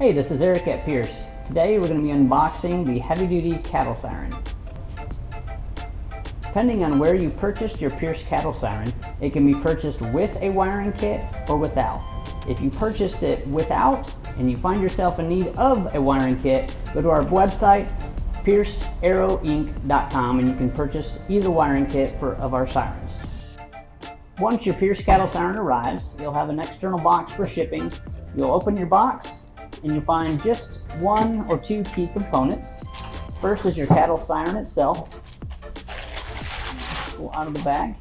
Hey, this is Eric at Pierce. Today we're going to be unboxing the heavy-duty cattle siren. Depending on where you purchased your Pierce cattle siren, it can be purchased with a wiring kit or without. If you purchased it without and you find yourself in need of a wiring kit, go to our website, piercearrowinc.com, and you can purchase either wiring kit of our sirens. Once your Pierce cattle siren arrives, you'll have an external box for shipping. You'll open your box and you'll find just one or two key components. First is your cattle siren itself. Pull out of the bag.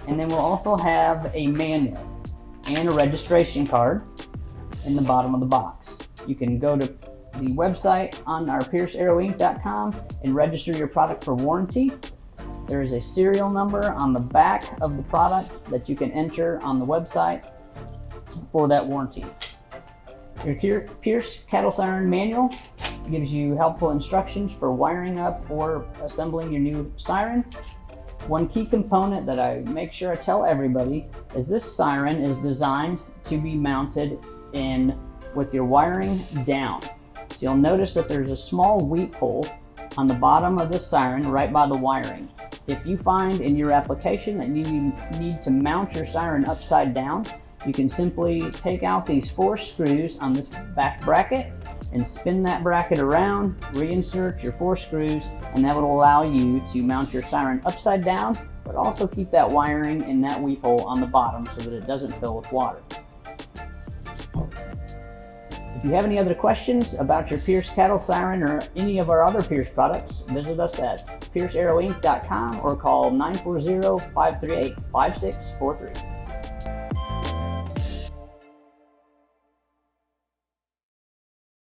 And then we'll also have a manual and a registration card in the bottom of the box. You can go to the website on our piercearrowinc.com and register your product for warranty. There is a serial number on the back of the product that you can enter on the website for that warranty. Your Pierce cattle siren manual gives you helpful instructions for wiring up or assembling your new siren. One key component that I make sure I tell everybody is this siren is designed to be mounted in with your wiring down. So you'll notice that there's a small weep hole on the bottom of the siren right by the wiring. If you find in your application that you need to mount your siren upside down, you can simply take out these 4 screws on this back bracket and spin that bracket around, reinsert your 4 screws, and that will allow you to mount your siren upside down, but also keep that wiring in that weep hole on the bottom so that it doesn't fill with water. If you have any other questions about your Pierce cattle siren or any of our other Pierce products, visit us at piercearrowinc.com or call 940-538-5643.